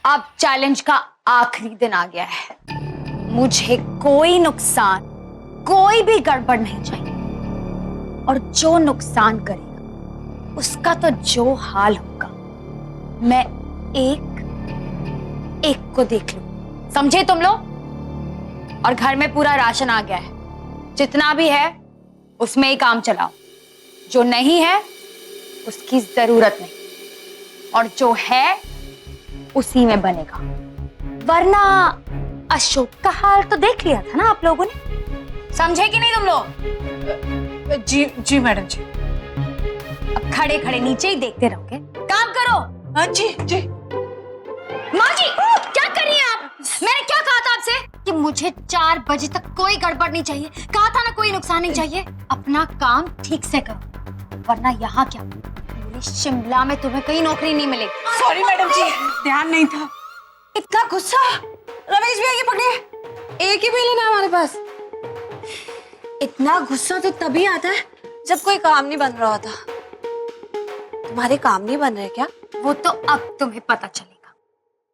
अब चैलेंज का आखिरी दिन आ गया है। मुझे कोई नुकसान, कोई भी गड़बड़ नहीं चाहिए। और जो नुकसान करेगा उसका तो जो हाल होगा, मैं एक एक को देख लूं। समझे तुम लोग? और घर में पूरा राशन आ गया है, जितना भी है उसमें ही काम चलाओ। जो नहीं है उसकी जरूरत नहीं, और जो है उसी में बनेगा। वरना अशोक का हाल तो देख लिया था ना आप लोगों ने। समझे कि नहीं तुम लोग? जी जी मैडम जी। अब खड़े खड़े नीचे ही देखते रहोगे? काम करो। हाँ जी जी। माँ जी क्या कर रही हैं आप? मैंने क्या कहा था आपसे कि मुझे 4 बजे तक कोई गड़बड़ नहीं चाहिए? कहा था ना कोई नुकसान नहीं चाहिए। अपना काम ठीक से करो, वरना यहाँ क्या पूरे शिमला में तुम्हें कहीं नौकरी नहीं मिलेगी। सॉरी मैडम जी, ध्यान नहीं था। इतना गुस्सा। रमेश भैया ये पकड़िए, एक ही बेलन है हमारे पास। इतना गुस्सा तो तभी आता है जब कोई काम नहीं बन रहा होता। तुम्हारे काम नहीं बन रहे क्या? वो तो अब तुम्हें पता चलेगा।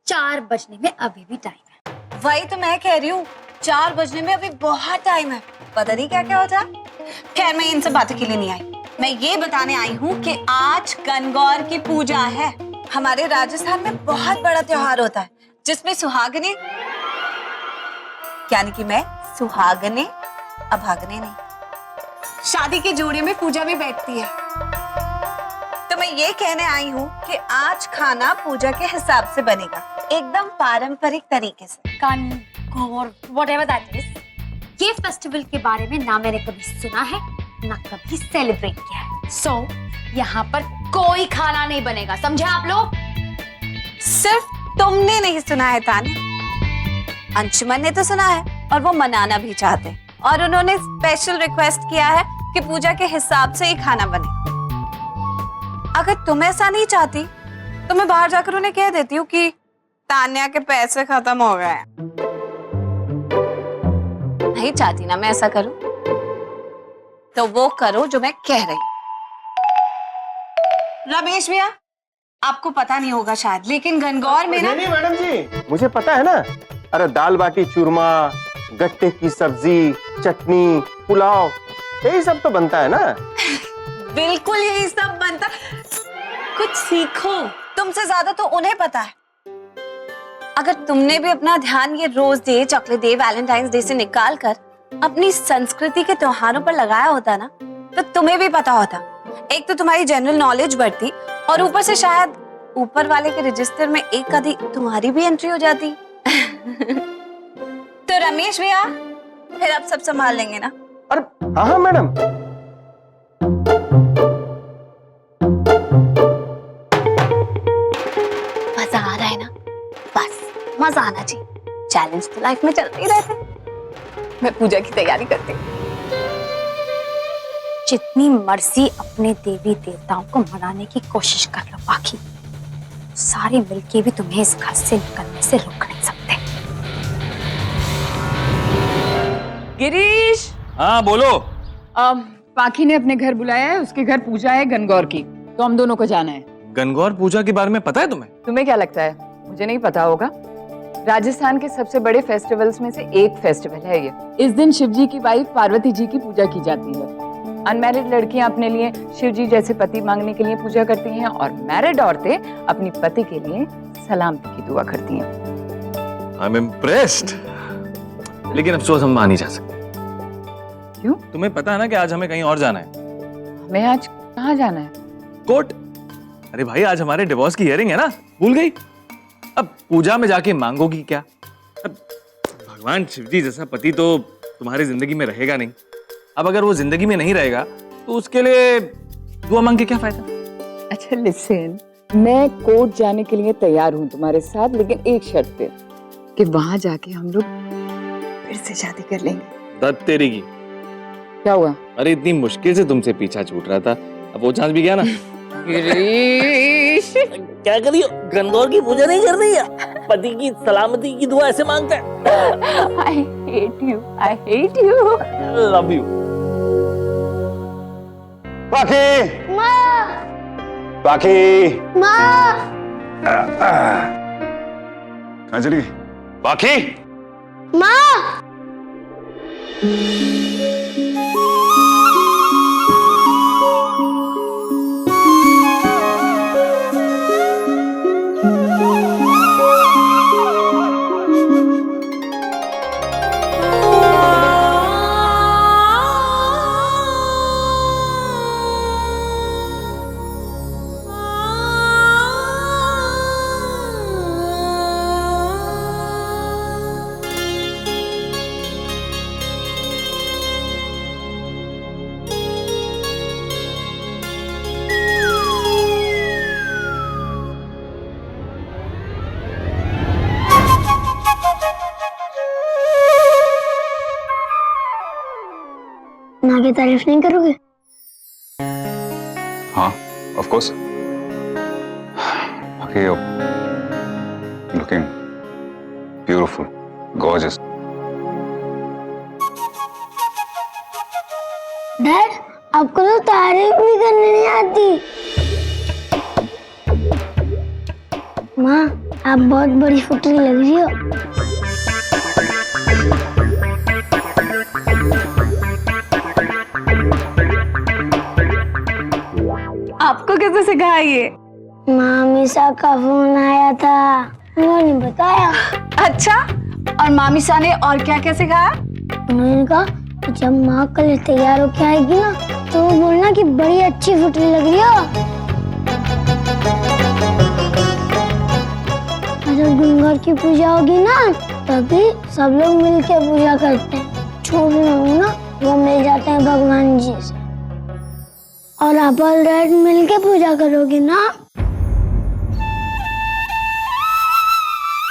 4 बजने में अभी भी टाइम है। वही तो मैं कह रही हूँ, 4 बजने में अभी बहुत टाइम है। पता नहीं क्या क्या हो जाए। खैर मैं इन सब बातों के लिए नहीं आई। मैं ये बताने आई हूँ कि आज गणगौर की पूजा है। हमारे राजस्थान में बहुत बड़ा त्योहार होता है जिसमें सुहागने, यानी कि मैं सुहागने, अभागने नहीं, शादी के जोड़े में पूजा में बैठती है। तो मैं ये कहने आई हूँ कि आज खाना पूजा के हिसाब से बनेगा, एकदम पारंपरिक तरीके से। गणगौर, whatever that is, ये फेस्टिवल के बारे में ना मैंने कभी सुना है ना कभी सेलिब्रेट किया है। सो यहाँ पर कोई खाना नहीं बनेगा, समझे आप लोग? सिर्फ तुमने नहीं सुना है ताने, अंशुमन ने तो सुना है और वो मनाना भी चाहते हैं। और उन्होंने स्पेशल रिक्वेस्ट किया है कि पूजा के हिसाब से ही खाना बने। अगर तुम ऐसा नहीं चाहती तो मैं बाहर जाकर उन्हें कह देती हूँ कि तान्या के पैसे खत्म हो गए हैं। नहीं चाहती ना मैं ऐसा करूं, तो वो करो जो मैं कह रही हूं। रमेश भैया, आपको पता नहीं होगा शायद, लेकिन गणगौर में ना। नहीं मैडम जी, मुझे पता है ना। अरे दाल बाटी चूरमा, गट्टे की सब्जी, चटनी, पुलाव, यही सब तो बनता है ना। बिल्कुल यही सब बनता। कुछ सीखो, तुमसे ज्यादा तो उन्हें पता है। अगर तुमने भी अपना ध्यान ये rose day, chocolate day, Valentine's day से निकाल कर अपनी संस्कृति के त्योहारों पर लगाया होता ना, तो तुम्हें भी पता होता। एक तो तुम्हारी जनरल नॉलेज बढ़ती और ऊपर से शायद ऊपर वाले के रजिस्टर में एक आधी तुम्हारी भी एंट्री हो जाती। तो रमेश भैया फिर आप सब संभाल लेंगे ना? अरे हाँ हाँ मैडम। मजा आ रहा है ना? बस मजा आना चाहिए। चैलेंज तो लाइफ में चलते ही रहते हैं। मैं पूजा की तैयारी करती हूँ। जितनी मर्जी अपने देवी देवताओं को मनाने की कोशिश कर लो, बाकी सारे मिलके भी तुम्हें इस घर से निकलने से रोक नहीं सकते। गिरीश। हाँ बोलो। पाखी ने अपने घर बुलाया है, उसके घर पूजा है गणगौर की, तो हम दोनों को जाना है। गणगौर पूजा के बारे में पता है तुम्हें? तुम्हें क्या लगता है मुझे नहीं पता होगा? राजस्थान के सबसे बड़े फेस्टिवल्स में से एक फेस्टिवल है ये। इस दिन शिव जी की वाइफ पार्वती जी की पूजा की जाती है। अनमैरिड लड़कियां अपने लिए शिव जी जैसे पति मांगने के लिए पूजा करती हैं और मैरिड औरतें अपनी पति के लिए सलामती की दुआ करती हैं। आई एम इम्प्रेस्ड, लेकिन अफसोस हम वहां नहीं जा सकते। क्यों? तुम्हें पता है ना कि आज हमें कहीं और जाना है। हमें आज कहाँ जाना है? कोर्ट। अरे भाई आज हमारे डिवोर्स की हियरिंग है ना, भूल गई? अब पूजा में जाके मांगोगी क्या? अब भगवान शिवजी जैसा पति तो तुम्हारी जिंदगी में रहेगा नहीं। अब अगर वो जिंदगी में नहीं रहेगा तो उसके लिए दुआ मांग के क्या फायदा? अच्छा लिसन, मैं कोर्ट जाने के लिए तैयार हूँ तुम्हारे साथ, लेकिन एक शर्त पे कि वहां जाके हम लोग फिर से शादी कर लेंगे। दत्त तेरी की। क्या हुआ? अरे इतनी मुश्किल से तुमसे पीछा छूट रहा था, अब वो चांस भी गया ना। गिरीश क्या करिए, गणगौर की पूजा नहीं कर रही है, पति की सलामती की दुआ ऐसे मांगते हैं। I hate you, I hate you. Love you. पाखी, माँ, पाखी, माँ, कहाँ चली गई? बाकी माँ माँ की तारीफ नहीं करोगे? हाँ, of course. Okay, you're looking beautiful, gorgeous. Dad, आपको तो तारीफ भी करनी नहीं आती। माँ, आप बहुत बड़ी फुकरी लग रही हो। आपको कैसे सिखाया ये? मामीसा का फोन आया था, उन्होंने बताया। अच्छा, और मामीसा ने और क्या क्या सिखाया? उन्होंने कहा कि जब माँ कल तैयार होके आएगी ना, तो वो बोलना कि बड़ी अच्छी फुटरी लग रही हो। और जब गंगा की पूजा होगी ना, तभी सब लोग मिलके पूजा करते हैं। छोटे लोग ना वो मिल जाते हैं भगवान जी से। और आप और डैड मिलके पूजा करोगे ना,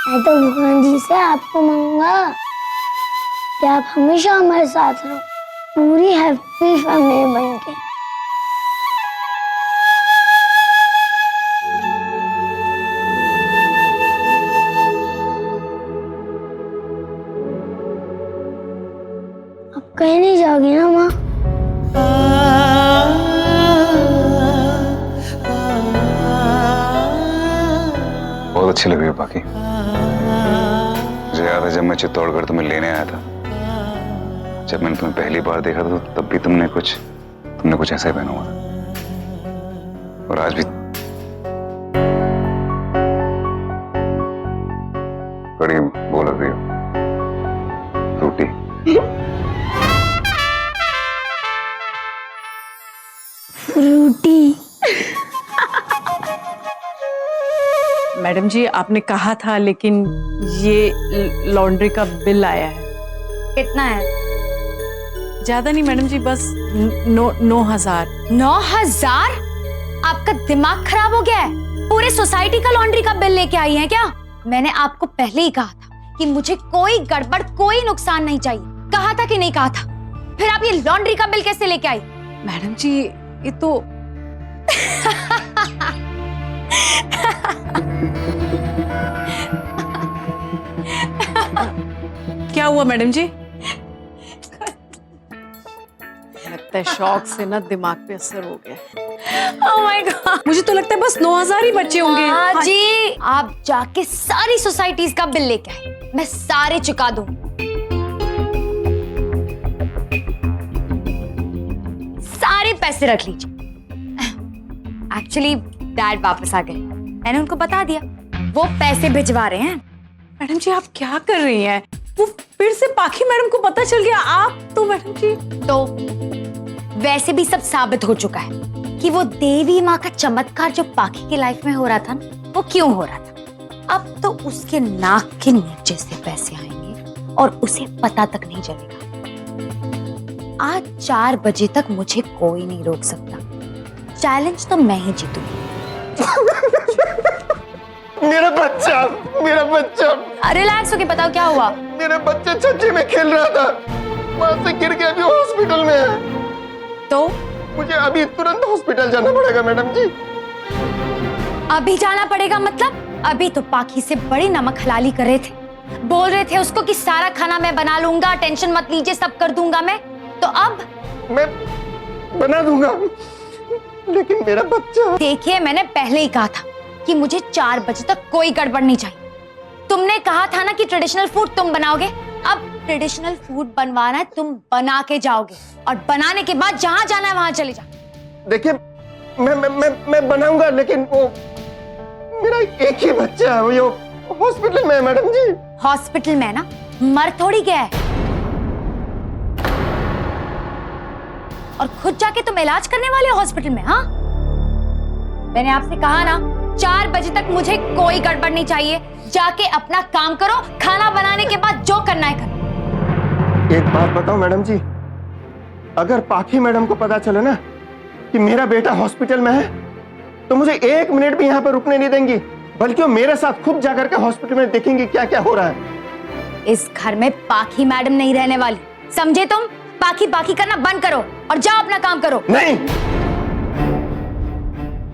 मैं तो भगवान जी से आपको मांगूंगा कि आप हमेशा हमारे साथ रहो, पूरी हैप्पी फैमिली बनके। अब कहीं नहीं जाओगी ना माँ? बहुत अच्छी लग रही हो बाकी। मुझे याद है जब मैं चित्तौड़गढ़ तुम्हें लेने आया था, जब मैंने तुम्हें पहली बार देखा था, तो तब भी तुमने कुछ ऐसा ही पहना हुआ था। और आज भी बड़ी वो लग रही हो, फ्रूटी। फ्रूटी। मैडम जी, आपने कहा था, लेकिन ये लॉन्ड्री का बिल आया है। कितना है? ज्यादा नहीं मैडम जी, बस 9,000। 9,000? आपका दिमाग खराब हो गया है? पूरे सोसाइटी का लॉन्ड्री का बिल लेके आई हैं क्या? मैंने आपको पहले ही कहा था कि मुझे कोई गड़बड़, कोई नुकसान नहीं चाहिए। कहा था कि नहीं कहा था? फिर आप ये लॉन्ड्री का बिल कैसे लेके आई? मैडम जी, ये तो क्या हुआ मैडम जी? लगता है शौक से ना दिमाग पे असर हो गया। Oh my God! मुझे तो लगता है बस 9,000 ही बचे होंगे। हाँ जी, आप जाके सारी सोसाइटीज का बिल लेके आए, मैं सारे चुका दूं। सारे पैसे रख लीजिए। एक्चुअली डैड वापस आ गए, मैंने उनको बता दिया, वो पैसे भिजवा रहे हैं। मैडम जी, आप क्या कर रही हैं? वो फिर से पाखी मैडम को पता चल गया। आप तो मैडम जी, तो वैसे भी सब साबित हो चुका है कि वो देवी माँ का चमत्कार जो पाखी की लाइफ में हो रहा था ना, वो क्यों हो रहा था। अब तो उसके नाक के नीचे से पैसे आएंगे और उसे पता तक नहीं चलेगा। आज 4 बजे तक मुझे कोई नहीं रोक सकता। चैलेंज तो मैं ही जीतूंगी। मेरा बच्चा, मेरा बच्चा, रिलैक्स होके बताओ क्या हुआ? मेरा बच्चा छज्जे में खेल रहा था, वहां से गिर गया, अभी हॉस्पिटल में है। तो मुझे अभी तुरंत हॉस्पिटल जाना पड़ेगा मैडम जी। अभी जाना पड़ेगा मतलब? अभी तो पाखी से बड़ी नमक हलाली कर रहे थे, बोल रहे थे उसको कि सारा खाना मैं बना लूंगा, टेंशन मत लीजिए, सब कर दूंगा मैं। तो अब मैं बना दूंगा, लेकिन मेरा बच्चा। देखिए, मैंने पहले ही कहा था कि मुझे 4 बजे तक कोई गड़बड़ नहीं चाहिए। तुमने कहा था ना कि ट्रेडिशनल फूड तुम बनाओगे। अब ट्रेडिशनल फूड बनवाना है, तुम बना के जाओगे और बनाने के बाद जहां जाना है वहां चले जाओ। देखिए मैं बनाऊंगा, लेकिन वो मेरा एक ही बच्चा है, वो हॉस्पिटल में है मैडम जी। हॉस्पिटल में ना, मर थोड़ी गया है। और खुद जाके तुम इलाज करने वाले हो हॉस्पिटल में? हाँ, मैंने आपसे कहा ना 4 बजे तक मुझे कोई गड़बड़ नहीं चाहिए। जाके अपना काम करो, खाना बनाने के बाद जो करना है करो। एक बात बताओ मैडम जी, अगर पाखी मैडम को पता चले ना कि मेरा बेटा हॉस्पिटल में है, तो मुझे 1 मिनट भी यहाँ पर रुकने नहीं देंगी, बल्कि वो मेरे साथ खुद जाकर के हॉस्पिटल में देखेंगी क्या क्या हो रहा है। इस घर में पाखी मैडम नहीं रहने वाली, समझे तुम? पाखी पाखी करना बंद करो और जाओ अपना काम करो। नहीं,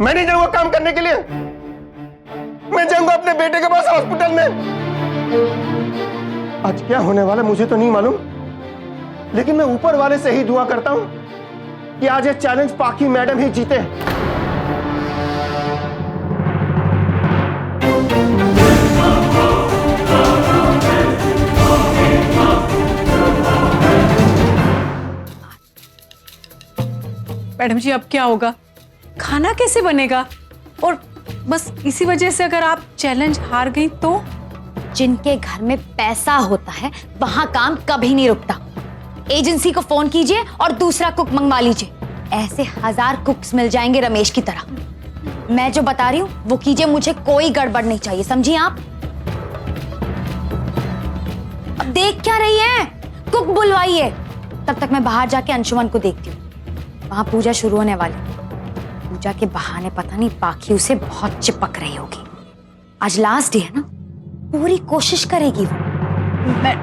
मैं नहीं जाऊंगा काम करने के लिए। मैं जाऊंगा अपने बेटे के पास हॉस्पिटल में। आज क्या होने वाला मुझे तो नहीं मालूम, लेकिन मैं ऊपर वाले से ही दुआ करता हूं कि आज ये चैलेंज पाखी मैडम ही जीते। मैडम जी अब क्या होगा? खाना कैसे बनेगा? और बस इसी वजह से अगर आप चैलेंज हार गई तो? जिनके घर में पैसा होता है वहां काम कभी नहीं रुकता। एजेंसी को फोन कीजिए और दूसरा कुक मंगवा लीजिए। ऐसे 1000 कुक्स मिल जाएंगे रमेश की तरह। मैं जो बता रही हूँ वो कीजिए, मुझे कोई गड़बड़ नहीं चाहिए, समझिए आप? अब देख क्या रही है? कुक बुलवाइए। तब तक मैं बाहर जाके अंशुमन को देखती हूँ, वहां पूजा शुरू होने वाली। पूजा के बहाने पता नहीं पाखी उसे बहुत चिपक रही होगी। आज लास्ट डे है ना, पूरी कोशिश करेगी वो। मैं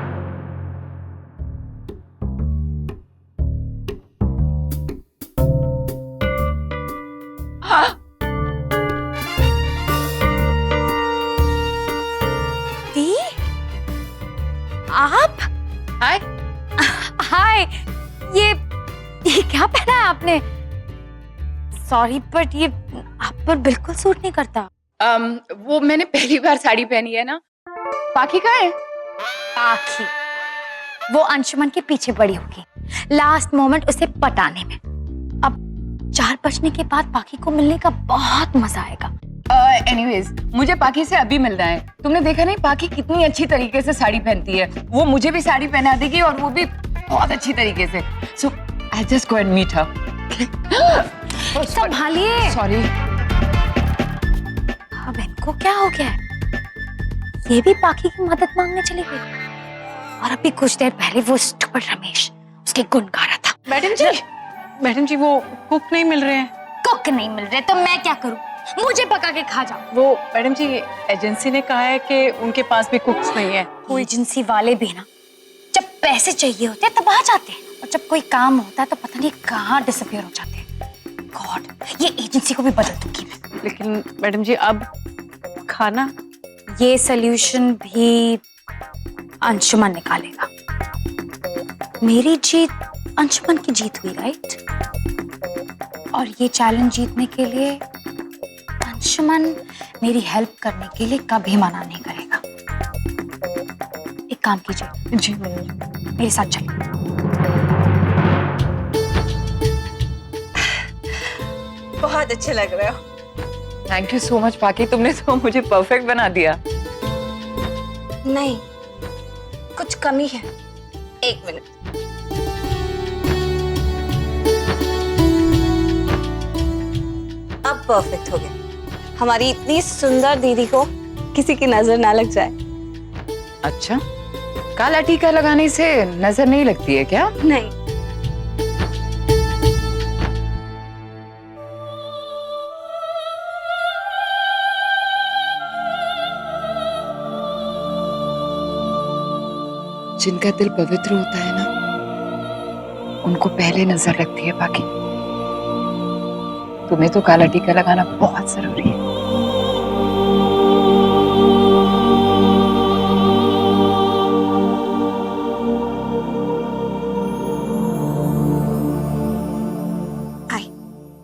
दी, आप? हाय। हाय, ये क्या पहना है आपने? सॉरी बट ये आप पर बिल्कुल सूट नहीं करता। वो मैंने पहली बार साड़ी पहनी है ना। पाखी कहाँ है? पाखी वो अंशुमन के पीछे पड़ी होगी, लास्ट मोमेंट उसे पटाने में। अब 4 बजने के बाद पाखी को मिलने का बहुत मजा आएगा। एनीवेज, मुझे पाखी से अभी मिलना है। तुमने देखा नहीं पाखी कितनी अच्छी तरीके से साड़ी पहनती है? वो मुझे भी साड़ी पहना देगी और वो भी बहुत अच्छी तरीके से। So I just go and meet her. संभालिए। सॉरी। अब इनको क्या हो गया है? ये भी पाखी की मदद मांगने चली गई। और अभी कुछ देर पहले वो स्टूपिड रमेश उसके गुण गा रहा था। मैडम जी वो कुक नहीं मिल रहे हैं। कुक नहीं मिल रहे तो मैं क्या करूं? मुझे पका के खा जाओ। वो मैडम जी एजेंसी ने कहा है कि उनके पास भी कुक्स नहीं है। कोई एजेंसी वाले भी ना जब पैसे चाहिए होते हैं तब आ जाते हैं, और जब कोई काम होता है तो पता नहीं कहाँ डिसअपीयर हो जाते हैं। गॉड, ये एजेंसी को भी बदल दूंगी मैं। लेकिन मैडम जी अब खाना? ये सोल्यूशन भी अंशुमन निकालेगा। मेरी जीत अंशुमन की जीत हुई, राइट? और ये चैलेंज जीतने के लिए अंशुमन मेरी हेल्प करने के लिए कभी मना नहीं करेगा। एक काम कीजिए जी मेरे साथ चलिए। बहुत अच्छे लग रहे हो। थैंक यू सो मच पाखी, तुमने तो मुझे परफेक्ट बना दिया। नहीं, कुछ कमी है। 1 मिनट। अब परफेक्ट हो गया। हमारी इतनी सुंदर दीदी को किसी की नजर ना लग जाए। अच्छा, काला टीका लगाने से नजर नहीं लगती है क्या? नहीं, जिनका दिल पवित्र होता है ना, उनको पहले नजर लगती है बाकी। तुम्हें तो काला टीका लगाना बहुत जरूरी है।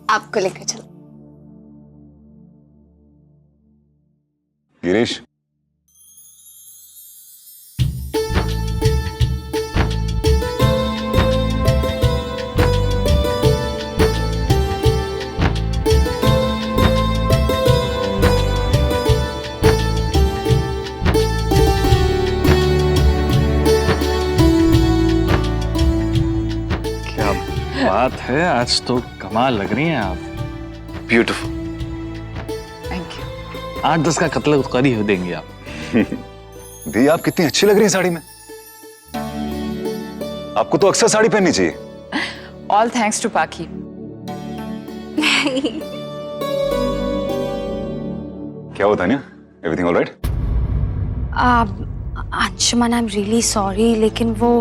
आपको लेकर चलो। गिरीश, अरे आज तो कमाल लग रही हैं आप, ब्यूटीफुल। Thank you. 8-10 का कत्ल करी हो देंगे आप। दी आप कितनी अच्छी लग रही है साड़ी में। आपको तो अक्सर साड़ी पहननी चाहिए। ऑल थैंक्स टू पाखी। क्या हुआ Tania, everything alright? Anshuman, I am really sorry, लेकिन वो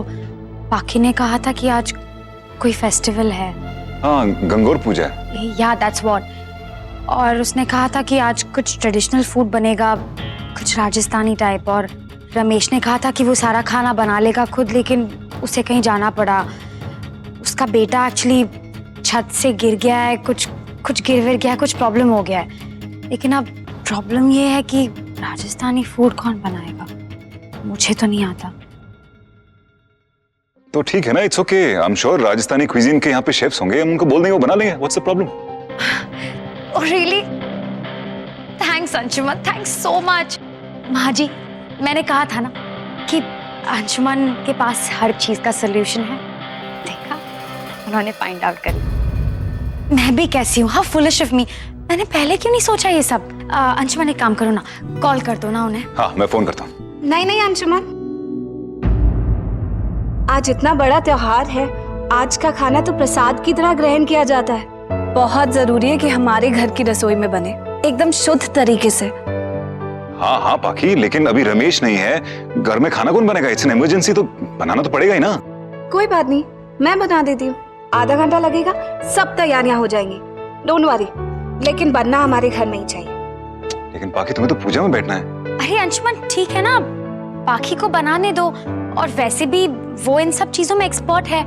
पाखी ने कहा था कि आज कोई फेस्टिवल है। हाँ, गंगौर पूजा है। या दैट्स व्हाट। और उसने कहा था कि आज कुछ ट्रेडिशनल फूड बनेगा, कुछ राजस्थानी टाइप, और रमेश ने कहा था कि वो सारा खाना बना लेगा खुद, लेकिन उसे कहीं जाना पड़ा। उसका बेटा एक्चुअली छत से गिर गया है, कुछ गिर गया है, कुछ प्रॉब्लम हो गया है। लेकिन अब प्रॉब्लम ये है कि राजस्थानी फूड कौन बनाएगा, मुझे तो नहीं आता। तो ठीक है ना, it's okay. I am sure Rajasthani cuisine के यहाँ पे शेफ्स होंगे, हम उनको बोल देंगे वो बना लेंगे। What's the problem? Oh really? Thanks Anshuman, thanks so much। माँ जी, मैंने कहा था ना कि अंशुमन के पास हर चीज का सोल्यूशन है। देखा, उन्होंने फाइंड आउट कर लिया। मैं भी कैसी हूँ, हाउ फुलिश ऑफ मी। मैंने पहले क्यों नहीं सोचा ये सब। अंशुमन, एक काम करो ना, कॉल कर दो ना उन्हें। हाँ, मैं फोन करता हूँ। नहीं अंशुमन, आज इतना बड़ा त्योहार है, आज का खाना तो प्रसाद की तरह ग्रहण किया जाता है। बहुत जरूरी है कि हमारे घर की रसोई में बने, एकदम शुद्ध तरीके से। हाँ हाँ पाखी, लेकिन अभी रमेश नहीं है, घर में खाना कौन बनेगा? इट्स एन इमरजेंसी, तो बनाना तो पड़ेगा ही ना। कोई बात नहीं, मैं बना देती हूँ। आधा घंटा लगेगा, सब तैयारियां हो जाएंगी, डोंट वरी। लेकिन बनना हमारे घर में ही चाहिए। लेकिन पाखी, तुम्हें तो पूजा में बैठना है। अरे अंशुमन, ठीक है ना, पाखी को बनाने दो। और वैसे भी वो इन सब चीजों में एक्सपर्ट है,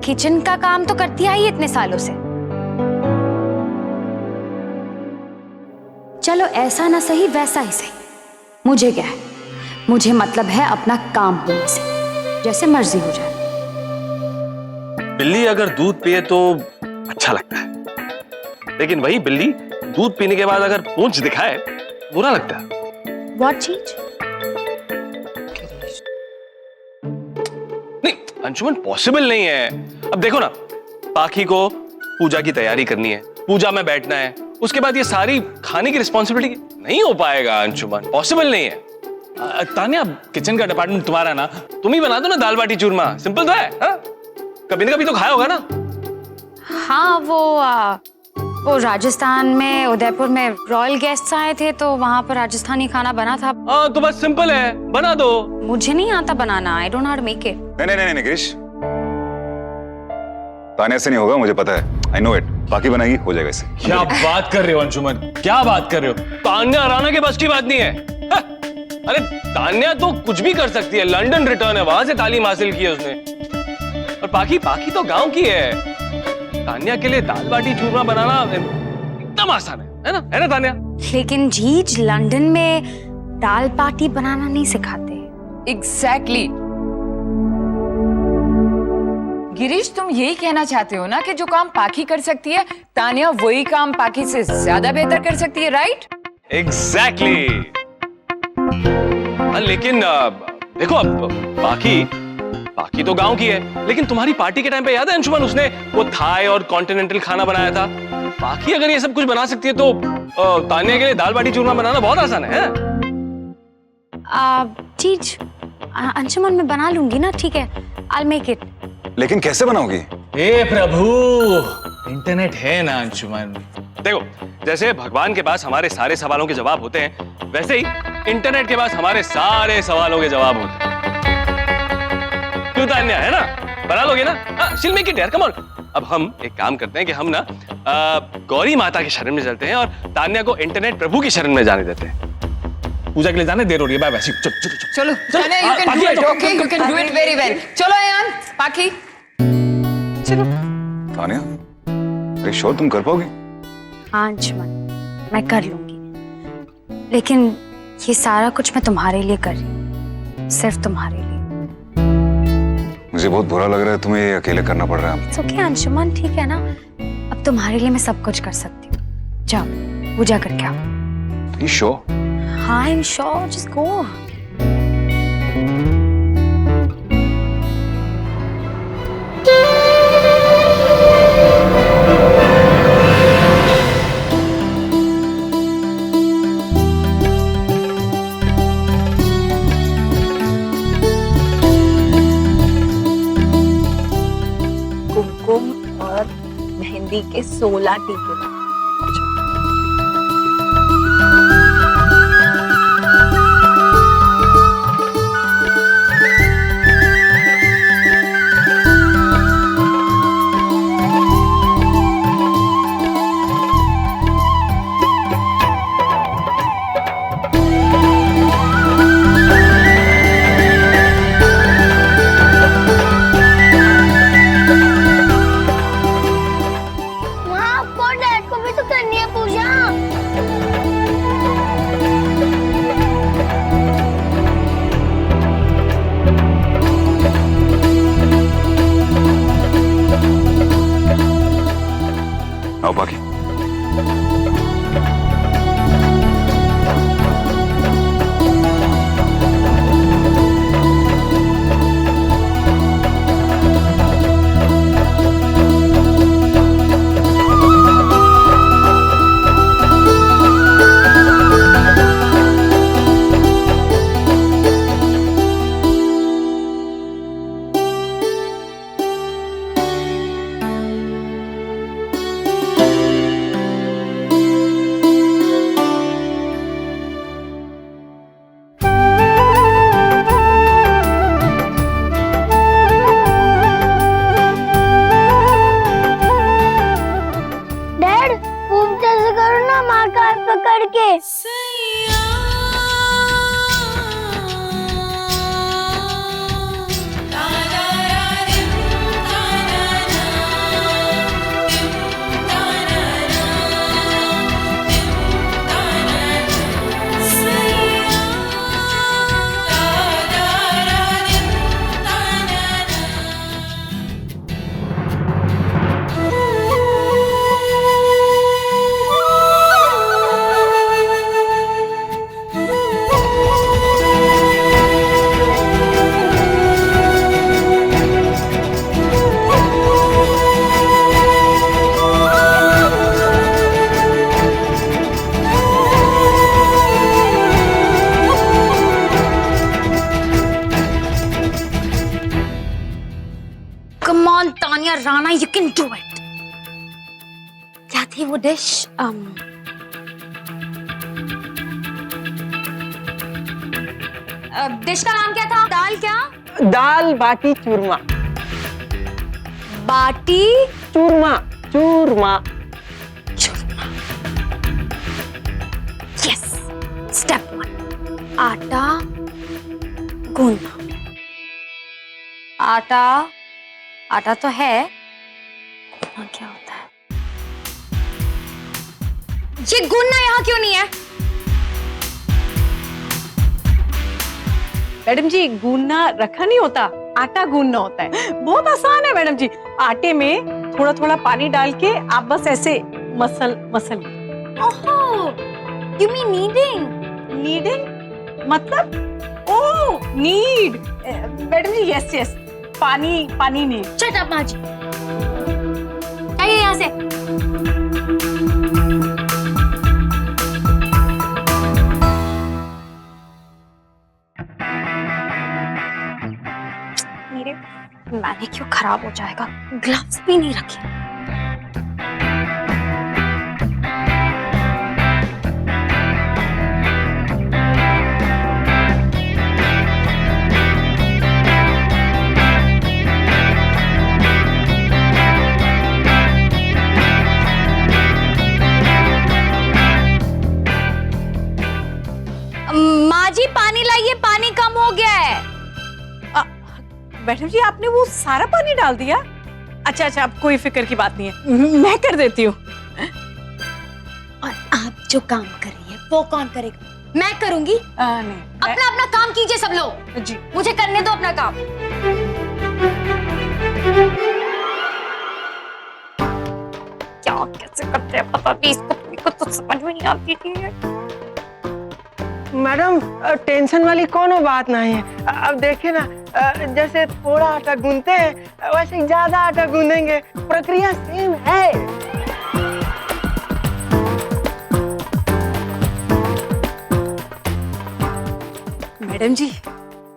किचन का काम तो करती आई है इतने सालों से। चलो ऐसा ना सही वैसा ही सही, मुझे क्या है, मुझे मतलब है अपना काम होने से, जैसे मर्जी हो जाए। बिल्ली अगर दूध पिए तो अच्छा लगता है, लेकिन वही बिल्ली दूध पीने के बाद अगर पूंछ दिखाए बुरा लगता है। What चीज? नहीं अंशुमन, पॉसिबल नहीं है। अब देखो ना, पाखी को पूजा की तैयारी करनी है, पूजा में बैठना है, उसके बाद ये सारी खाने की रिस्पॉन्सिबिलिटी नहीं हो पाएगा अंशुमन, पॉसिबल नहीं है। तान्या, किचन का डिपार्टमेंट तुम्हारा ना, तुम ही बना दो ना दाल बाटी चूरमा, सिंपल तो है। हा? कभी ना कभी तो खाया होगा ना। हाँ, वो राजस्थान में उदयपुर में रॉयल गेस्ट्स आए थे, तो वहां पर राजस्थानी खाना बना था। हाँ, तो बस सिंपल है, बना दो। मुझे नहीं आता बनाना, I don't know how to make it. नहीं गिरीश, तान्या से नहीं होगा, मुझे पता है, आई नो इट। बाकी बनाएगी, हो जाएगा इससे। क्या बात कर रहे हो अंशुमन, क्या बात कर रहे हो? तान्या राणा के बस की बात नहीं है। हा? अरे तान्या तो कुछ भी कर सकती है, लंदन रिटर्न है, वहां से तालीम हासिल की है उसने। और पाखी तो गांव की है। तान्या के लिए दाल बाटी चूरमा बनाना एकदम आसान है ना? है ना तान्या? लेकिन जीज, लंदन में दाल बाटी बनाना नहीं सिखाते। एग्जैक्टली। गिरीश, तुम यही कहना चाहते हो ना कि जो काम पाखी कर सकती है, तान्या वही काम पाखी से ज्यादा बेहतर कर सकती है, राइट? एग्जैक्टली। लेकिन देखो, अब बाकी तो गांव की है, लेकिन तुम्हारी पार्टी के टाइम पे याद है अंशुमन, उसने वो थाई और कॉन्टिनेंटल खाना बनाया था। बाकी अगर ये सब कुछ बना सकती है तो तान्या के लिए दाल बाटी चूरमा बनाना बहुत आसान है। चीज अंशुमन मैं बना लूंगी ना, ठीक है, आई विल मेक इट। लेकिन कैसे बनाओगी? हे प्रभु, इंटरनेट है ना अंशुमन। देखो, जैसे भगवान के पास हमारे सारे सवालों के जवाब होते हैं, वैसे ही इंटरनेट के पास हमारे सारे सवालों के जवाब होते हैं। क्यों तान्या, है ना? बना लोगे ना? शील मेक इट यार, कम ऑन। अब हम एक काम करते हैं कि हम ना गौरी माता की शरण में चलते हैं और तान्या को इंटरनेट प्रभु की शरण में जाने देते हैं। पूजा के लिए जाने देर हो रही है, बाय बाय। चलो Tanya, you can do it, okay? You can do it very well. चलो यान, पाखी, चलो। तान्या, अरे श्योर तुम कर पाओगी? हाँ अंशुमन, मैं कर लूंगी, लेकिन ये सारा कुछ मैं तुम्हारे लिए कर रही हूँ, सिर्फ तुम्हारे लिए। मुझे बहुत बुरा लग रहा है तुम्हें ये अकेले करना पड़ रहा है। It's okay अंशुमन, ठीक है ना, अब तुम्हारे लिए मैं सब कुछ कर सकती हूँ। जाओ पूजा करके आओ। You sure? हाँ, I'm sure, just go. चांदी के 16 टीके। माँ आपको और डैड को भी तो करनी है पूजा। आओ बाकी। डैड खूब जैसे करो ना माँ का हाथ पकड़ के। Come on, Tanya Rana, you can do it. क्या थी वो डिश? डिश का नाम क्या था? दाल क्या? दाल बाटी चूरमा। बाटी चूरमा चूरमा। यस। स्टेप 1, आटा गूंदना। आटा तो है, गूंदना क्या होता है? ये गूंदना यहाँ क्यों नहीं है? मैडम जी गूंदना रखा नहीं होता, आटा गूंदना होता है। बहुत आसान है मैडम जी। आटे में थोड़ा थोड़ा पानी डाल के आप बस ऐसे मसल ओहो, you mean kneading? नीडिंग मतलब ओह नीड। मैडम जी यस यस, पानी नीड। Shut up, माँ जी। आइए यहाँ से। मेरे मैंने क्यों खराब हो जाएगा, ग्लव्स भी नहीं रखे। माँ जी पानी लाइए, पानी कम हो गया है। मैडम जी आपने वो सारा पानी डाल दिया? अच्छा अब कोई फिक्र की बात नहीं है, मैं कर देती हूँ। और आप जो काम कर रही है वो कौन करेगा? मैं करूंगी। नहीं अपना अपना काम कीजिए सब लोग। जी मुझे करने दो अपना काम। क्या कैसे करते हैं पता नहीं, इसको तो समझ में नहीं आती थी। मैडम टेंशन वाली कोनो बात नहीं है। अब देखिए ना, जैसे थोड़ा आटा गूंदते हैं वैसे ही ज्यादा आटा गूंदेंगे, प्रक्रिया सेम है। मैडम जी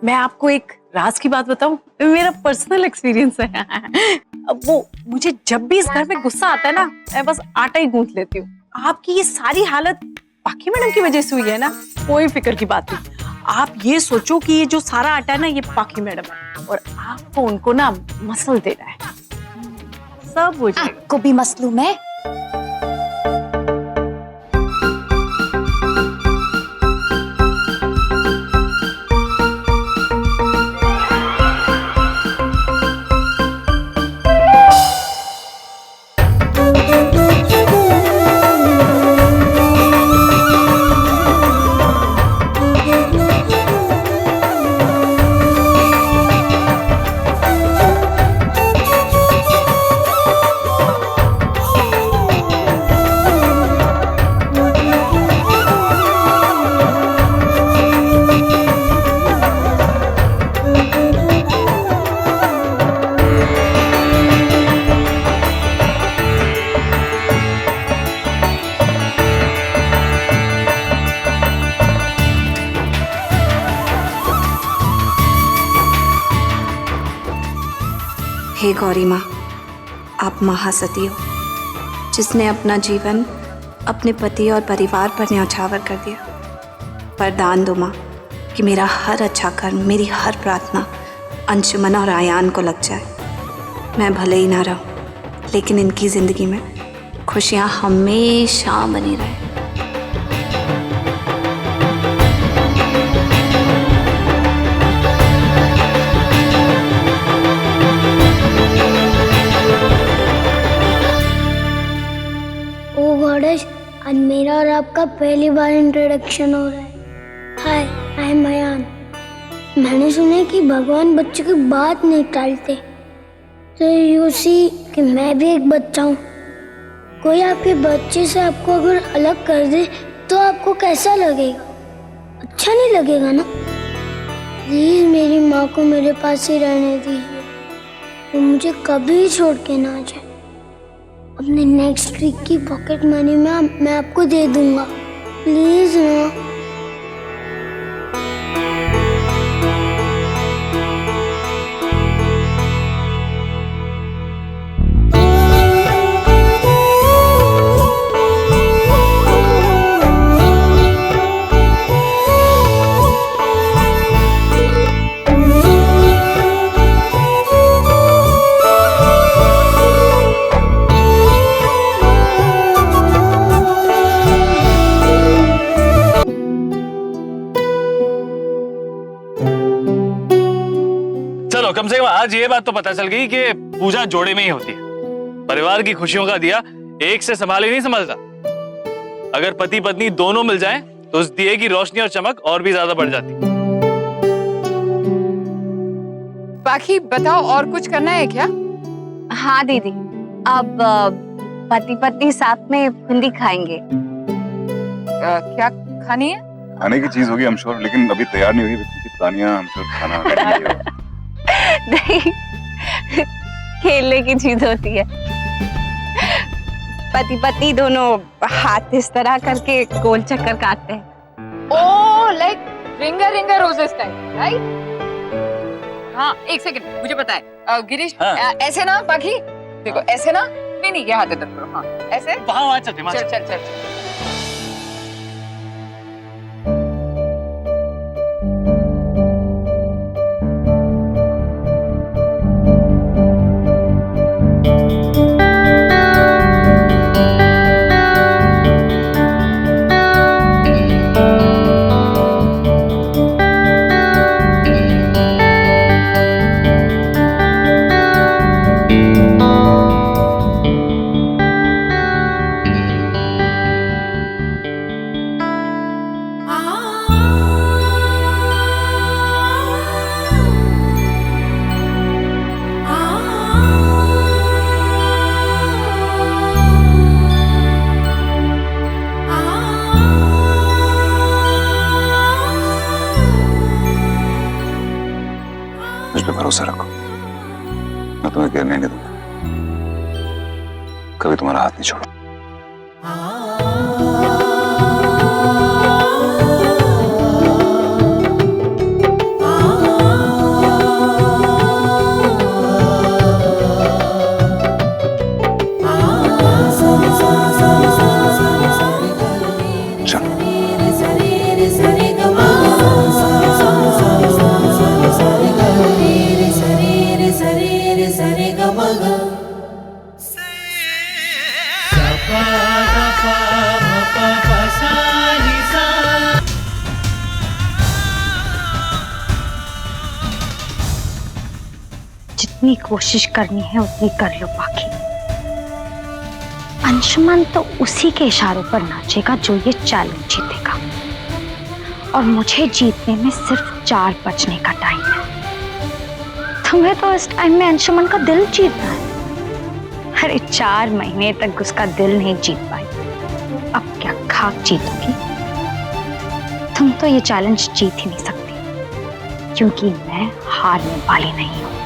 मैं आपको एक राज की बात बताऊं, मेरा पर्सनल एक्सपीरियंस है। अब वो मुझे जब भी इस घर में गुस्सा आता है ना, मैं बस आटा ही गूंथ लेती हूँ। आपकी ये सारी हालत पाखी मैडम की वजह से हुई है ना, कोई फिक्र की बात नहीं। आप ये सोचो कि ये जो सारा आटा है ना, ये पाखी मैडम है और आपको उनको ना मसल देना है, सब हो जाएगा। आपको भी मसलूम है। हे गौरी माँ, आप महासती हो, जिसने अपना जीवन अपने पति और परिवार पर न्यौछावर कर दिया। वरदान दो माँ कि मेरा हर अच्छा कर्म, मेरी हर प्रार्थना अंशुमन और आयान को लग जाए। मैं भले ही ना रहूं, लेकिन इनकी जिंदगी में खुशियाँ हमेशा बनी रहे। ओ गॉडेश, आज मेरा और आपका पहली बार इंट्रोडक्शन हो रहा है। हाय, आई एम अयान। मैंने सुना है कि भगवान बच्चों की बात नहीं टालते, तो यू सी कि मैं भी एक बच्चा हूँ। कोई आपके बच्चे से आपको अगर अलग कर दे तो आपको कैसा लगेगा? अच्छा नहीं लगेगा ना? प्लीज मेरी माँ को मेरे पास ही रहने दीजिए, वो मुझे कभी छोड़ के ना जाए। अपने नेक्स्ट वीक की पॉकेट मनी में मैं आपको दे दूंगा, प्लीज ना। चलो, कम से कम आज ये बात तो पता चल गई कि पूजा जोड़े में ही होती है। परिवार की खुशियों का दिया एक से संभाल ही नहीं संभलता। अगर पति पत्नी दोनों मिल जाएं, तो उस दिए की रोशनी और चमक और भी ज्यादा बढ़ जाती। पाखी बताओ, और कुछ करना है क्या? हाँ दीदी, अब पति पत्नी साथ में बूंदी खाएंगे। क्या खानी है? खाने की चीज होगी हम श्योर, लेकिन अभी तैयार नहीं हुई क्योंकि तानिया हम श्योर खाना नहीं, खेलने की चीज होती है। पति पत्नी दोनों हाथ इस तरह करके गोल चक्कर काटते हैं। Oh, like ringer ringer roses type, right? हाँ, एक सेकंड, मुझे पता है। गिरीश, ऐसे ना पाखी, देखो ऐसे ना, नहीं ये हाथ इधर करो, हाँ ऐसे, वहाँ चलते, चल चल चल। मुझ पे भरोसा रखो, मैं तुम्हें गिरने नहीं दूंगा, कभी तुम्हारा हाथ नहीं छोड़ूंगा। जितनी कोशिश करनी है उतनी कर लो बाकी। अंशुमन तो उसी के इशारों पर नाचेगा जो ये चैलेंज जीतेगा, और मुझे जीतने में सिर्फ 4 बजने का टाइम है। तुम्हें तो इस टाइम में अंशुमन का दिल जीतना है। अरे 4 महीने तक उसका दिल नहीं जीत पाई, अब क्या खाक जीतोगी? तुम तो ये चैलेंज जीत ही नहीं सकती, क्योंकि मैं हारने वाली नहीं हूं।